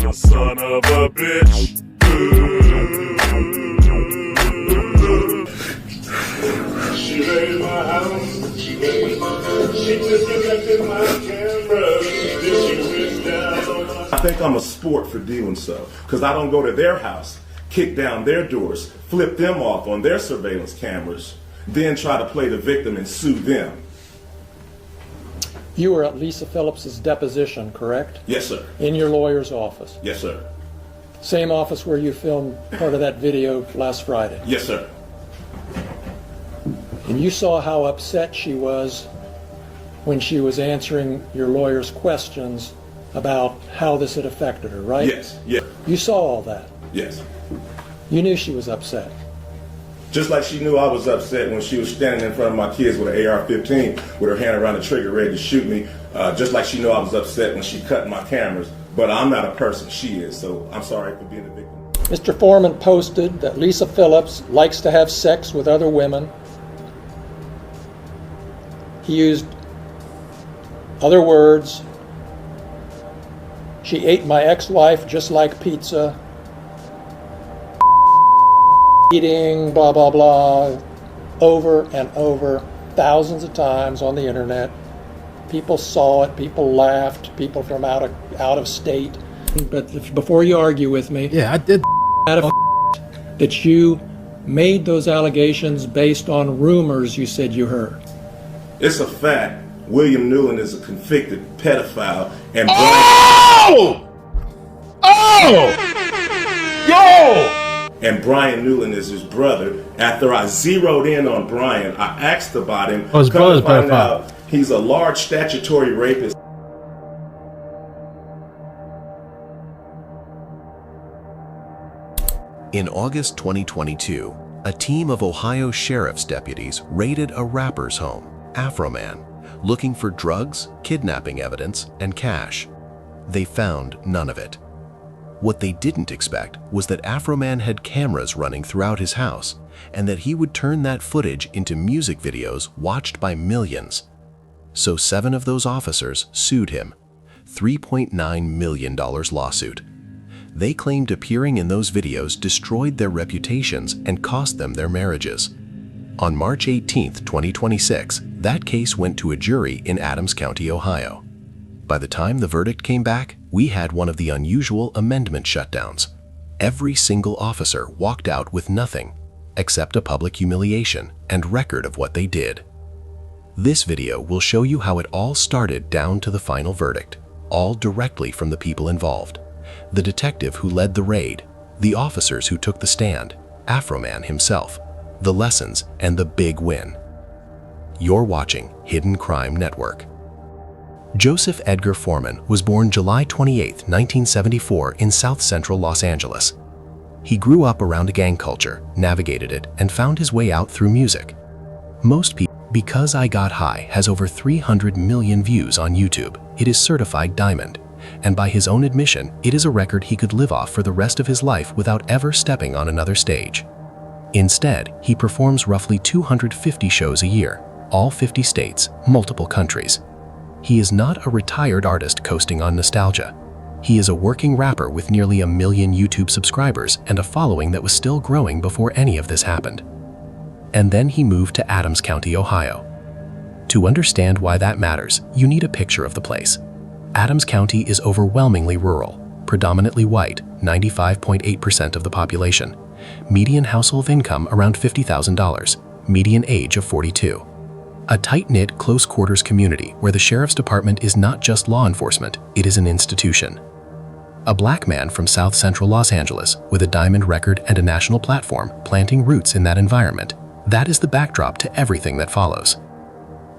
a son of a bitch. She raided my house. She disconnected my camera. Then she went down on my... I think I'm a sport for doing so, because I don't go to their house, kick down their doors, flip them off on their surveillance cameras, then try to play the victim and sue them. You were at Lisa Phillips's deposition, correct? Yes, sir. In your lawyer's office? Yes, sir. Same office where you filmed part of that video last Friday? Yes, sir. And you saw how upset she was when she was answering your lawyer's questions about how this had affected her, right? Yes, yes. You saw all that? Yes. You knew she was upset? Just like she knew I was upset when she was standing in front of my kids with an AR-15 with her hand around the trigger ready to shoot me. Just like she knew I was upset when she cut my cameras. But I'm not a person, she is, so I'm sorry for being a victim. Mr. Foreman posted that Lisa Phillips likes to have sex with other women. He used other words. She ate my ex-wife just like pizza. Eating, blah, blah, blah, over and over, thousands of times on the internet. People saw it, people laughed, people from out of state. But before you argue with me, Yeah, I did. that you made those allegations based on rumors you said you heard. It's a fact. William Newland is a convicted pedophile and And Brian Newland is his brother. After I zeroed in on Brian, I asked about him. Oh, his brother's Come to find pedophile. out, he's a large statutory rapist. In August 2022, a team of Ohio sheriff's deputies raided a rapper's home, Afroman, looking for drugs, kidnapping evidence, and cash. They found none of it. What they didn't expect was that Afroman had cameras running throughout his house, and that he would turn that footage into music videos watched by millions. So 7 of those officers sued him. $3.9 million lawsuit. They claimed appearing in those videos destroyed their reputations and cost them their marriages. On March 18, 2026, that case went to a jury in Adams County, Ohio. By the time the verdict came back, we had one of the unusual amendment shutdowns. Every single officer walked out with nothing except a public humiliation and record of what they did. This video will show you how it all started down to the final verdict, all directly from the people involved. The detective who led the raid, the officers who took the stand, Afroman himself, the lessons, and the big win. You're watching Hidden Crime Network. Joseph Edgar Foreman was born July 28, 1974 in South Central Los Angeles. He grew up around a gang culture, navigated it, and found his way out through music. Most people, Because I Got High has over 300 million views on YouTube. It is certified diamond, and by his own admission, it is a record he could live off for the rest of his life without ever stepping on another stage. Instead, he performs roughly 250 shows a year, all 50 states, multiple countries. He is not a retired artist coasting on nostalgia. He is a working rapper with nearly 1 million YouTube subscribers and a following that was still growing before any of this happened. And then he moved to Adams County, Ohio. To understand why that matters, you need a picture of the place. Adams County is overwhelmingly rural, predominantly white, 95.8% of the population. Median household income around $50,000, median age of 42. A tight-knit, close-quarters community where the sheriff's department is not just law enforcement, it is an institution. A black man from South Central Los Angeles with a diamond record and a national platform planting roots in that environment. That is the backdrop to everything that follows.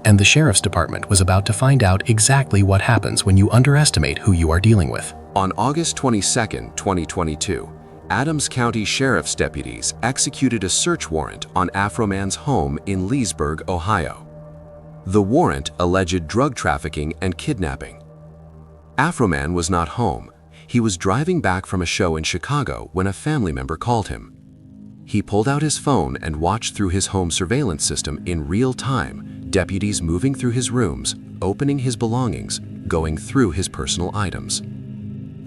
And the sheriff's department was about to find out exactly what happens when you underestimate who you are dealing with. On August 22, 2022, Adams County Sheriff's deputies executed a search warrant on Afroman's home in Leesburg, Ohio. The warrant alleged drug trafficking and kidnapping. Afroman was not home. He was driving back from a show in Chicago when a family member called him. He pulled out his phone and watched through his home surveillance system in real time, deputies moving through his rooms, opening his belongings, going through his personal items.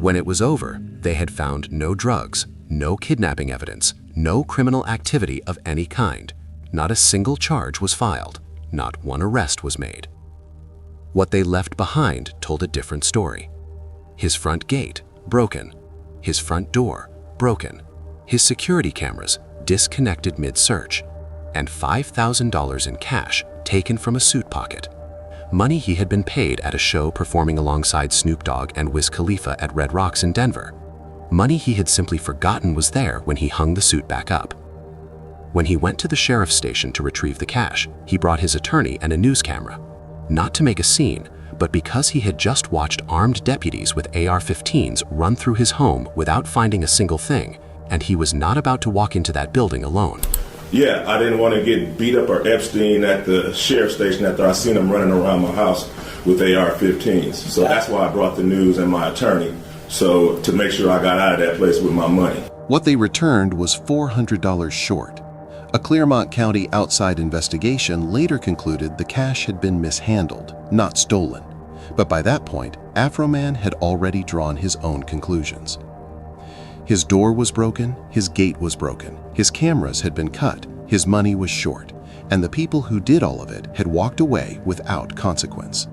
When it was over, they had found no drugs, no kidnapping evidence, no criminal activity of any kind. Not a single charge was filed. Not one arrest was made. What they left behind told a different story. His front gate, broken. His front door, broken. His security cameras, disconnected mid-search. And $5,000 in cash taken from a suit pocket. Money he had been paid at a show performing alongside Snoop Dogg and Wiz Khalifa at Red Rocks in Denver. Money he had simply forgotten was there when he hung the suit back up. When he went to the sheriff's station to retrieve the cash, he brought his attorney and a news camera. Not to make a scene, but because he had just watched armed deputies with AR-15s run through his home without finding a single thing, and he was not about to walk into that building alone. Yeah, I didn't want to get beat up or Epstein at the sheriff's station after I seen him running around my house with AR-15s. So that's why I brought the news and my attorney, so to make sure I got out of that place with my money. What they returned was $400 short. A Clermont County outside investigation later concluded the cash had been mishandled, not stolen. But by that point, Afroman had already drawn his own conclusions. His door was broken, his gate was broken, his cameras had been cut, his money was short, and the people who did all of it had walked away without consequence.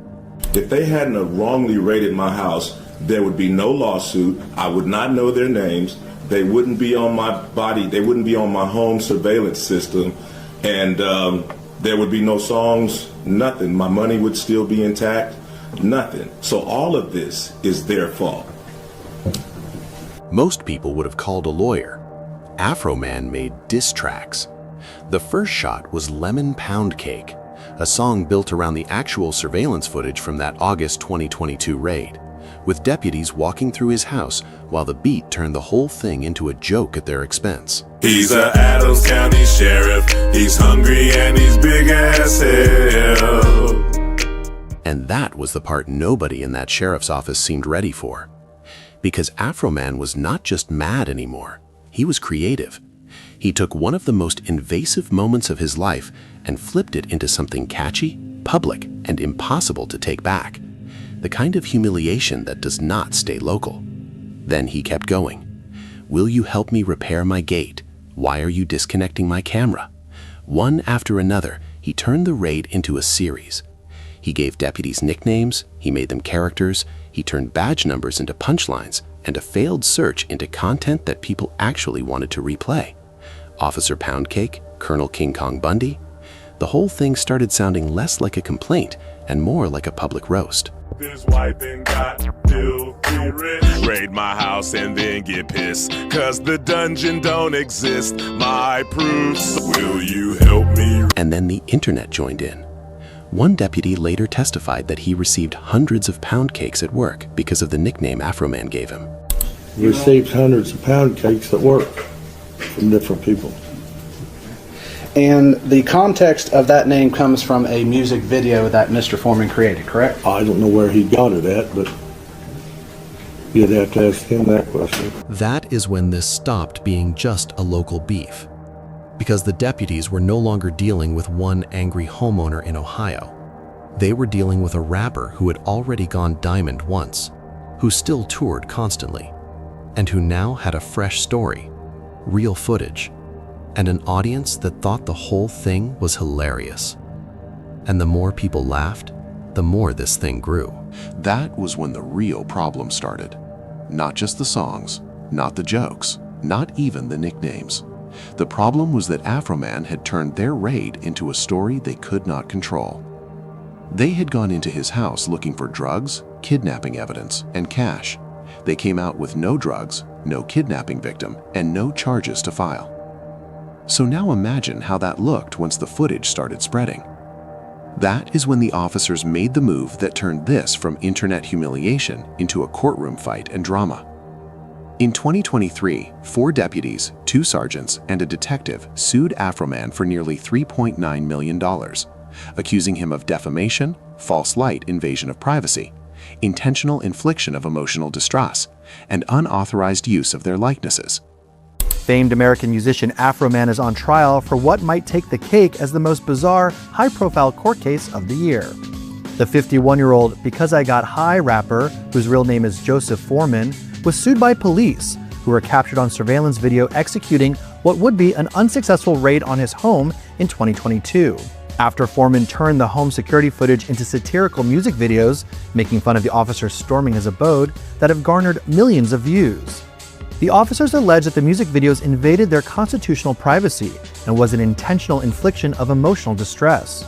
If they hadn't wrongly raided my house, there would be no lawsuit, I would not know their names, they wouldn't be on my body, they wouldn't be on my home surveillance system, and there would be no songs, nothing. My money would still be intact, nothing. So all of this is their fault. Most people would have called a lawyer. Afroman made diss tracks. The first shot was Lemon Pound Cake, a song built around the actual surveillance footage from that August 2022 raid, with deputies walking through his house while the beat turned the whole thing into a joke at their expense. He's a Adams County sheriff, he's hungry and he's big as hell. And that was the part nobody in that sheriff's office seemed ready for. Because Afroman was not just mad anymore, he was creative. He took one of the most invasive moments of his life and flipped it into something catchy, public, and impossible to take back. The kind of humiliation that does not stay local. Then he kept going. Will you help me repair my gate? Why are you disconnecting my camera? One after another, he turned the raid into a series. He gave deputies nicknames, he made them characters, he turned badge numbers into punchlines, and a failed search into content that people actually wanted to replay. Officer Poundcake, Colonel King Kong Bundy. The whole thing started sounding less like a complaint and more like a public roast. This white thing got filthy rich. Raid my house and then get pissed, cause the dungeon don't exist. My proofs, will you help me? And then the internet joined in. One deputy later testified that he received hundreds of pound cakes at work because of the nickname Afroman gave him. Received hundreds of pound cakes at work from different people. And the context of that name comes from a music video that Mr. Foreman created, correct? I don't know where he got it at, but you'd have to ask him that question. That is when this stopped being just a local beef, because the deputies were no longer dealing with one angry homeowner in Ohio. They were dealing with a rapper who had already gone diamond once, who still toured constantly, and who now had a fresh story, real footage, and an audience that thought the whole thing was hilarious. And the more people laughed, the more this thing grew. That was when the real problem started. Not just the songs, not the jokes, not even the nicknames. The problem was that Afroman had turned their raid into a story they could not control. They had gone into his house looking for drugs, kidnapping evidence, and cash. They came out with no drugs, no kidnapping victim, and no charges to file. So now imagine how that looked once the footage started spreading. That is when the officers made the move that turned this from internet humiliation into a courtroom fight and drama. In 2023, 4 deputies, 2 sergeants, and a detective sued Afroman for nearly $3.9 million, accusing him of defamation, false light invasion of privacy, intentional infliction of emotional distress, and unauthorized use of their likenesses. Famed American musician Afroman is on trial for what might take the cake as the most bizarre, high-profile court case of the year. The 51-year-old Because I Got High rapper, whose real name is Joseph Foreman, was sued by police, who were captured on surveillance video executing what would be an unsuccessful raid on his home in 2022. After Foreman turned the home security footage into satirical music videos, making fun of the officers storming his abode, that have garnered millions of views. The officers allege that the music videos invaded their constitutional privacy and was an intentional infliction of emotional distress.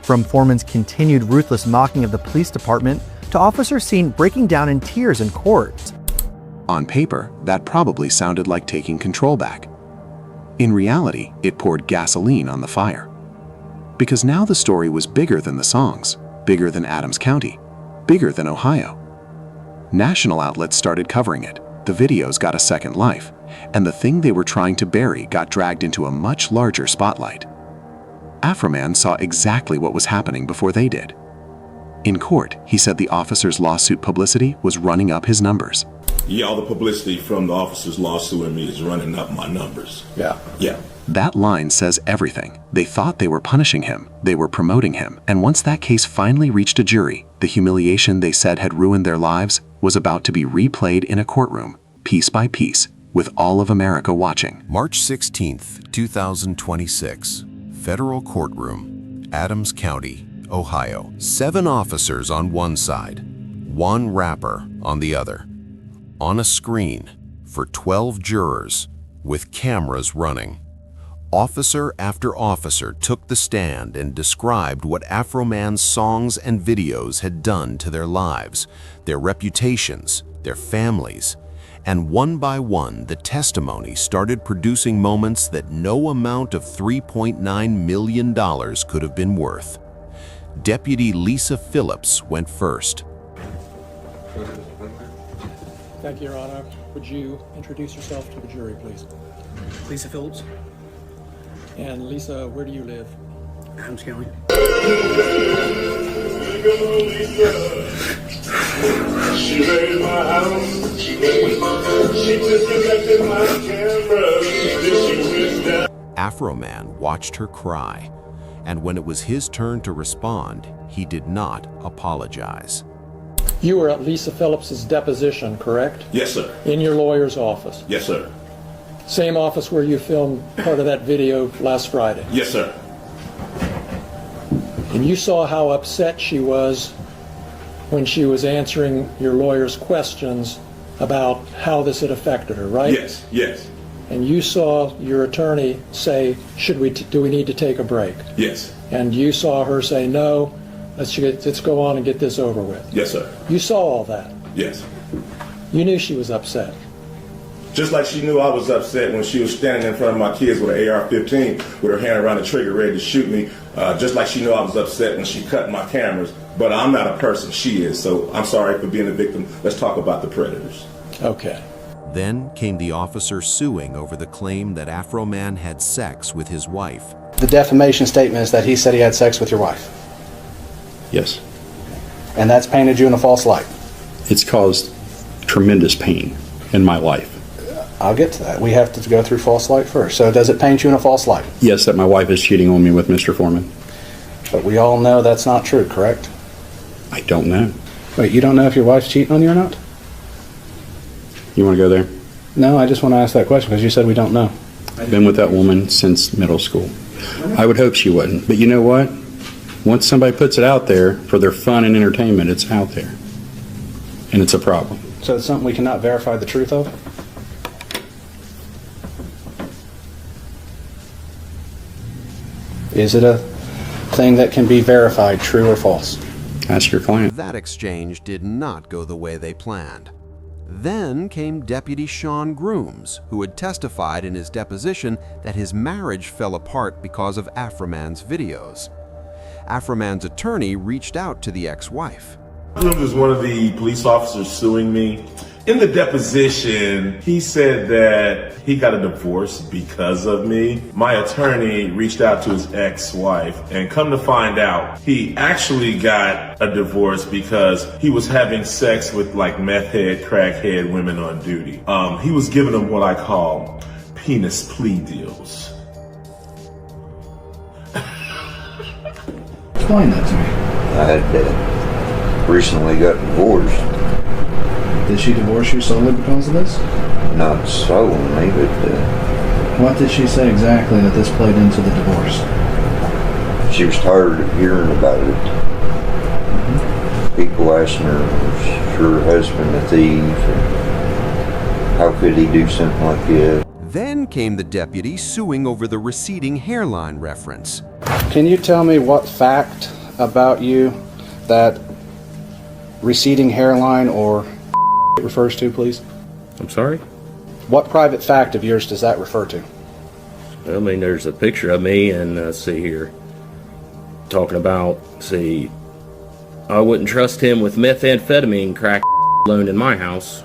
From Foreman's continued ruthless mocking of the police department to officers seen breaking down in tears in court. On paper, that probably sounded like taking control back. In reality, it poured gasoline on the fire. Because now the story was bigger than the songs, bigger than Adams County, bigger than Ohio. National outlets started covering it, the videos got a second life, and the thing they were trying to bury got dragged into a much larger spotlight. Afroman saw exactly what was happening before they did. In court, he said the officer's lawsuit publicity was running up his numbers. Yeah, all the publicity from the officer's lawsuit me is running up my numbers. Yeah. That line says everything. They thought they were punishing him, they were promoting him, and once that case finally reached a jury, the humiliation they said had ruined their lives was about to be replayed in a courtroom, piece by piece, with all of America watching. March 16th, 2026. Federal courtroom, Adams County, Ohio. 7 officers on one side, 1 rapper on the other. On a screen for 12 jurors with cameras running. Officer after officer took the stand and described what Afroman's songs and videos had done to their lives, their reputations, their families, and one by one the testimony started producing moments that no amount of $3.9 million could have been worth. Deputy Lisa Phillips went first. Thank you, Your Honor. Would you introduce yourself to the jury, please? Lisa Phillips, And Lisa, where do you live? Adams County. She raided my house. She disconnected my camera. She whipped down. Afroman watched her cry, and when it was his turn to respond, he did not apologize. You were at Lisa Phillips's deposition, correct? Yes, sir. In your lawyer's office. Yes, sir. Same office where you filmed part of that video last Friday. Yes, sir. And you saw how upset she was when she was answering your lawyer's questions about how this had affected her, right? Yes. And you saw your attorney say, do we need to take a break? Yes. And you saw her say, no, let's go on and get this over with. Yes, sir. You saw all that. Yes. You knew she was upset. Just like she knew I was upset when she was standing in front of my kids with an AR-15 with her hand around the trigger ready to shoot me. Just like she knew I was upset when she cut my cameras. But I'm not a person, she is. So I'm sorry for being a victim. Let's talk about the predators. Okay. Then came the officer suing over the claim that Afroman had sex with his wife. The defamation statement is that he said he had sex with your wife. Yes. And that's painted you in a false light. It's caused tremendous pain in my life. I'll get to that. We have to go through false light first. So does it paint you in a false light? Yes, that my wife is cheating on me with Mr. Foreman. But we all know that's not true, correct? I don't know. Wait, you don't know if your wife's cheating on you or not? You want to go there? No, I just want to ask that question because you said we don't know. I've been with that woman since middle school. I would hope she wouldn't. But you know what? Once somebody puts it out there for their fun and entertainment, it's out there. And it's a problem. So it's something we cannot verify the truth of? Is it a thing that can be verified, true or false? Ask your client. That exchange did not go the way they planned. Then came Deputy Sean Grooms, who had testified in his deposition that his marriage fell apart because of Afroman's videos. Afroman's attorney reached out to the ex-wife. Grooms is one of the police officers suing me. In the deposition, he said that he got a divorce because of me. My attorney reached out to his ex-wife, and come to find out, he actually got a divorce because he was having sex with like meth head, crackhead women on duty. He was giving them what I call penis plea deals. Explain that to me. I had recently got divorced. Did she divorce you solely because of this? Not solely, but What did she say exactly that this played into the divorce? she was tired of hearing about it. People asking her, was her husband a thief? And how could he do something like that? Then came the deputy suing over the receding hairline reference. Can you tell me what fact about you that receding hairline or refers to, please? I'm sorry? What private fact of yours does that refer to? I mean, there's a picture of me, and see here, talking about, see, I wouldn't trust him with methamphetamine crack alone in my house.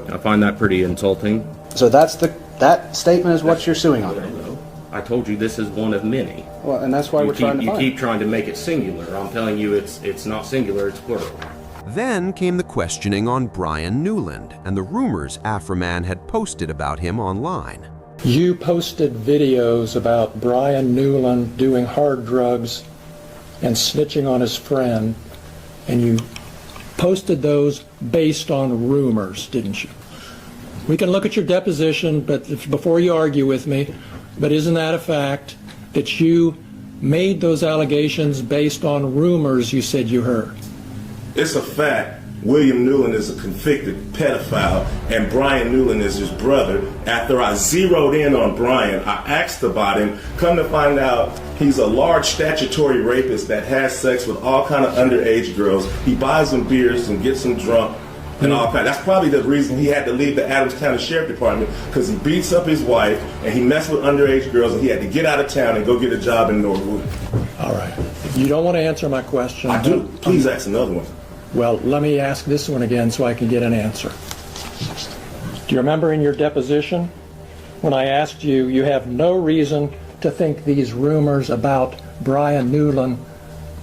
I find that pretty insulting. So that statement is what you're suing on? I told you this is one of many. Well, and that's why we're trying to find. You keep trying to make it singular. I'm telling you it's not singular, it's plural. Then came the questioning on Brian Newland and the rumors Afroman had posted about him online. You posted videos about Brian Newland doing hard drugs and snitching on his friend, and you posted those based on rumors, didn't you? We can look at your deposition, but before you argue with me, but isn't that a fact that you made those allegations based on rumors you said you heard? It's a fact. William Newland is a convicted pedophile, and Brian Newland is his brother. After I zeroed in on Brian, I asked about him. Come to find out, he's a large statutory rapist that has sex with all kind of underage girls. He buys them beers and gets them drunk and all kind. That's probably the reason he had to leave the Adams County Sheriff Department, because he beats up his wife and he messed with underage girls, and he had to get out of town and go get a job in Norwood. All right. You don't want to answer my question. I do. Please ask another one. Well, let me ask this one again so I can get an answer. Do you remember in your deposition when I asked you, you have no reason to think these rumors about Brian Newland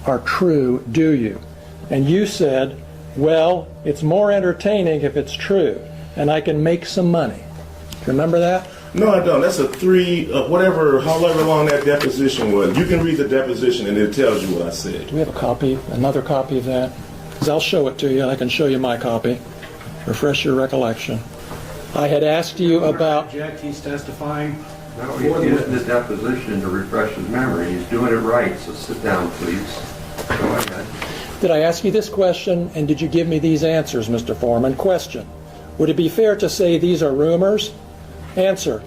are true, do you? And you said, well, it's more entertaining if it's true, and I can make some money. Do you remember that? No, I don't. That's a however long that deposition was. You can read the deposition and it tells you what I said. Do we have a copy, another copy of that? Because I'll show it to you, and I can show you my copy. Refresh your recollection. I had asked you about... Object, he's testifying. No, he's using the deposition to refresh his memory. He's doing it right, so sit down, please. Go ahead. Did I ask you this question, and did you give me these answers, Mr. Foreman? Question. Would it be fair to say these are rumors? Answer.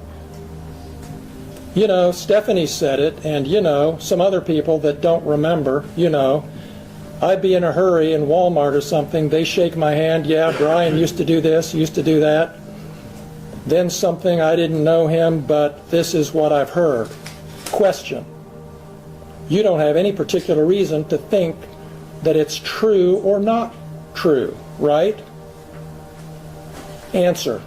You know, Stephanie said it, and you know, some other people that don't remember, you know, I'd be in a hurry in Walmart or something, they shake my hand, yeah, Brian used to do this, used to do that. Then something, I didn't know him, but this is what I've heard. Question. You don't have any particular reason to think that it's true or not true, right? Answer.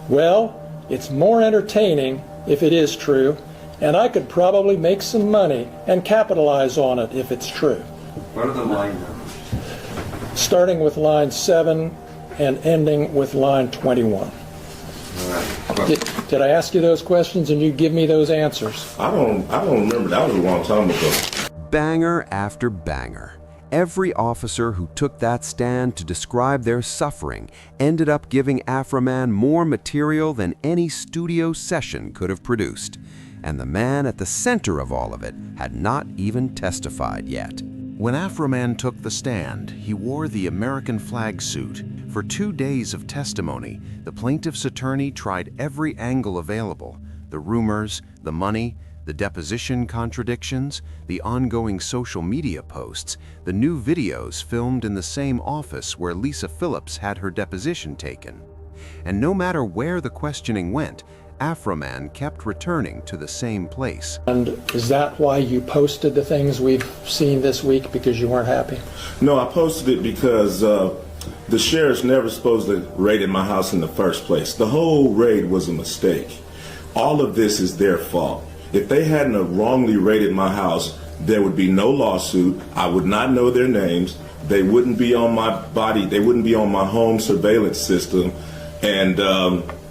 Well, it's more entertaining if it is true, and I could probably make some money and capitalize on it if it's true. What are the line numbers? Starting with line 7 and ending with line 21. Did I ask you those questions and you give me those answers? I don't remember. That was a long time ago. Banger after banger. Every officer who took that stand to describe their suffering ended up giving Afroman more material than any studio session could have produced. And the man at the center of all of it had not even testified yet. When Afroman took the stand, he wore the American flag suit. For 2 days of testimony, the plaintiff's attorney tried every angle available: the rumors, the money, the deposition contradictions, the ongoing social media posts, the new videos filmed in the same office where Lisa Phillips had her deposition taken. And no matter where the questioning went, Afroman kept returning to the same place. And is that why you posted the things we've seen this week, because you weren't happy? No, I posted it because the sheriff's never supposed to raid my house in the first place. The whole raid was a mistake. All of this is their fault. If they hadn't wrongly raided my house, there would be no lawsuit. I would not know their names. They wouldn't be on my body. They wouldn't be on my home surveillance system. And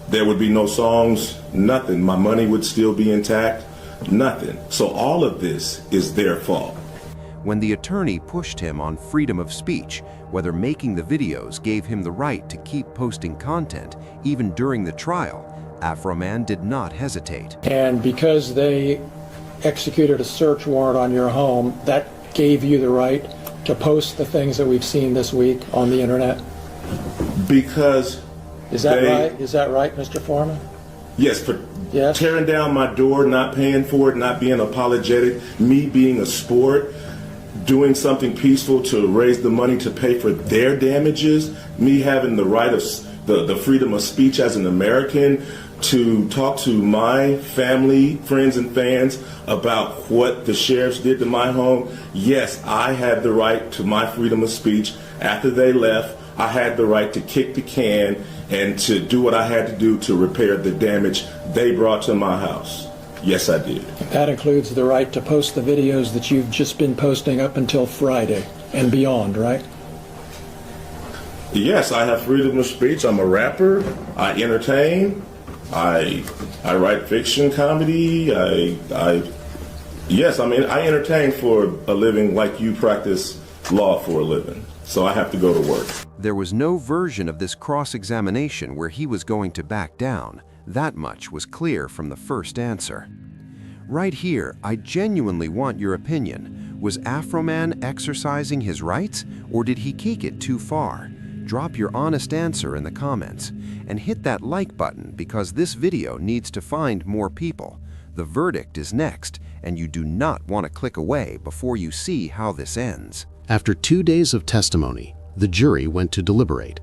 there would be no songs, nothing. My money would still be intact, nothing. So all of this is their fault. when the attorney pushed him on freedom of speech, whether making the videos gave him the right to keep posting content even during the trial, Afroman did not hesitate. And because they executed a search warrant on your home, that gave you the right to post the things that we've seen this week on the internet? Because Is that right? Is that right, Mr. Foreman? Yes, for tearing down my door, not paying for it, not being apologetic, me being a sport, doing something peaceful to raise the money to pay for their damages, me having the right of the freedom of speech as an American to talk to my family, friends, and fans about what the sheriffs did to my home. Yes, I had the right to my freedom of speech. After they left, I had the right to kick the can and to do what I had to do to repair the damage they brought to my house. Yes, I did. That includes the right to post the videos that you've just been posting up until Friday and beyond, right? Yes, I have freedom of speech. I'm a rapper. I entertain. I write fiction, comedy. Yes, I mean, I entertain for a living like you practice law for a living. So I have to go to work. There was no version of this cross-examination where he was going to back down. That much was clear from the first answer. Right here, I genuinely want your opinion. Was Afroman exercising his rights, or did he kick it too far? Drop your honest answer in the comments, and hit that like button because this video needs to find more people. The verdict is next, and you do not want to click away before you see how this ends. After 2 days of testimony, the jury went to deliberate,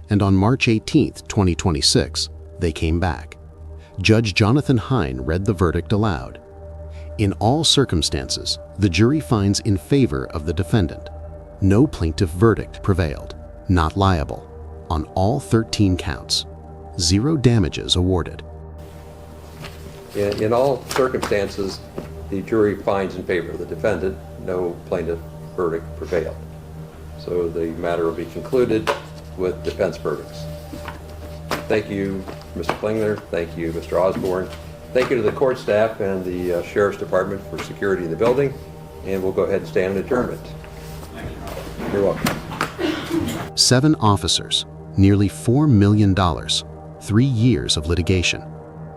and on March 18, 2026, they came back. Judge Jonathan Hine read the verdict aloud. In all circumstances, the jury finds in favor of the defendant. No plaintiff verdict prevailed. Not liable on all 13 counts. 0 damages awarded. In all circumstances, the jury finds in favor of the defendant. No plaintiff verdict prevailed. So the matter will be concluded with defense verdicts. Thank you, Mr. Klingler. Thank you, Mr. Osborne. Thank you to the court staff and the Sheriff's Department for security in the building. And we'll go ahead and stand in adjournment. You're welcome. 7 officers, nearly $4 million, 3 years of litigation,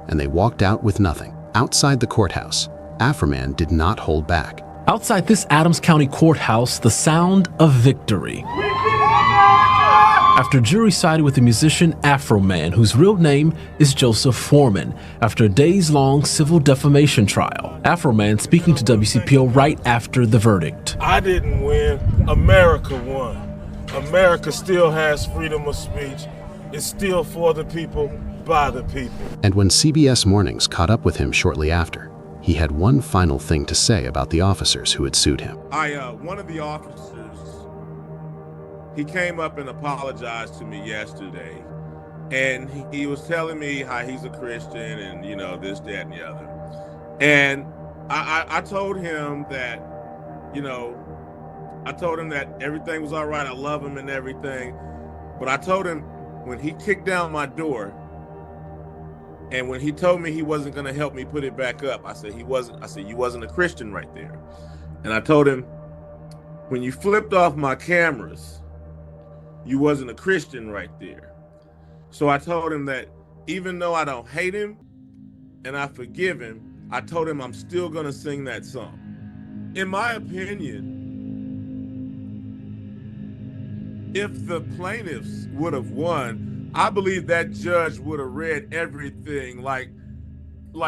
and they walked out with nothing. Outside the courthouse, Afroman did not hold back. Outside this Adams County courthouse, the sound of victory. After jury sided with the musician Afroman, whose real name is Joseph Foreman, after a days-long civil defamation trial. Afroman speaking to WCPO right after the verdict. I didn't win. America won. America still has freedom of speech. It's still for the people, by the people. And when CBS Mornings caught up with him shortly after, he had one final thing to say about the officers who had sued him. One of the officers, he came up and apologized to me yesterday. And he was telling me how he's a Christian and, you know, this, that, and the other. And I told him that, you know, I told him that everything was all right. I love him and everything. But I told him when he kicked down my door and when he told me he wasn't going to help me put it back up, I said, you wasn't a Christian right there. And I told him, when you flipped off my cameras, you wasn't a Christian right there. So I told him that even though I don't hate him and I forgive him, I told him I'm still going to sing that song. In my opinion, if the plaintiffs would have won, I believe that judge would have read everything like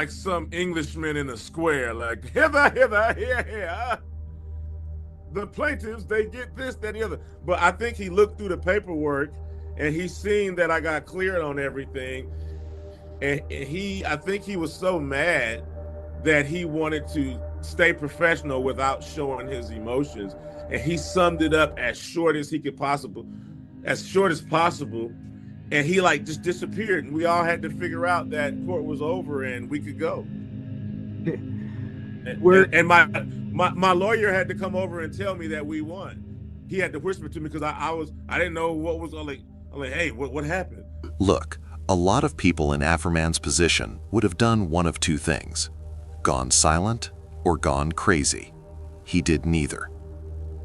some Englishman in a square, like hither, hither, here, here. The plaintiffs, they get this, that, and the other. But I think he looked through the paperwork and he seen that I got cleared on everything. And I think he was so mad that he wanted to stay professional without showing his emotions. And he summed it up as short as possible. And he like just disappeared. And we all had to figure out that court was over and we could go. And my lawyer had to come over and tell me that we won. He had to whisper to me because I didn't know what was like, hey, what happened? Look, a lot of people in Afroman's position would have done one of two things: gone silent or gone crazy. He did neither.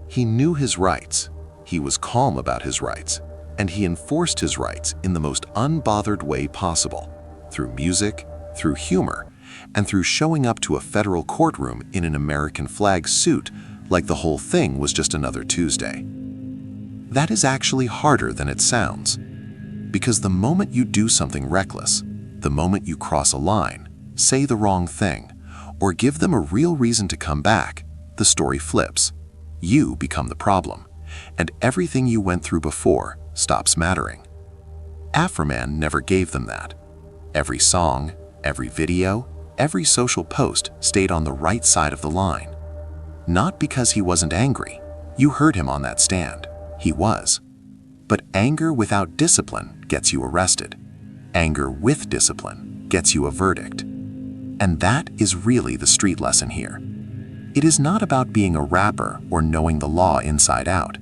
He knew his rights, he was calm about his rights, and he enforced his rights in the most unbothered way possible, through music, through humor, and through showing up to a federal courtroom in an American flag suit like the whole thing was just another Tuesday. That is actually harder than it sounds, because the moment you do something reckless, the moment you cross a line, say the wrong thing, or give them a real reason to come back, the story flips. You become the problem, and everything you went through before stops mattering. Afroman never gave them that. Every song, every video, every social post stayed on the right side of the line. Not because he wasn't angry. You heard him on that stand. He was. But anger without discipline gets you arrested. Anger with discipline gets you a verdict. And that is really the street lesson here. It is not about being a rapper or knowing the law inside out.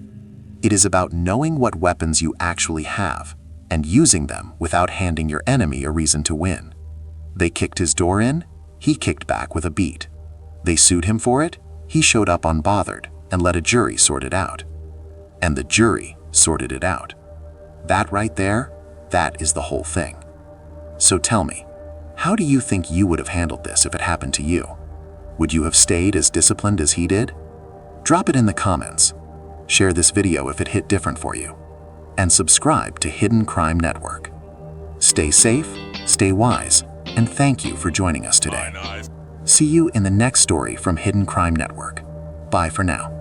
It is about knowing what weapons you actually have and using them without handing your enemy a reason to win. They kicked his door in, he kicked back with a beat. They sued him for it, he showed up unbothered and let a jury sort it out. And the jury sorted it out. That right there, that is the whole thing. So tell me, how do you think you would have handled this if it happened to you? Would you have stayed as disciplined as he did? Drop it in the comments. Share this video if it hit different for you. And subscribe to Hidden Crime Network. Stay safe, stay wise, and thank you for joining us today. See you in the next story from Hidden Crime Network. Bye for now.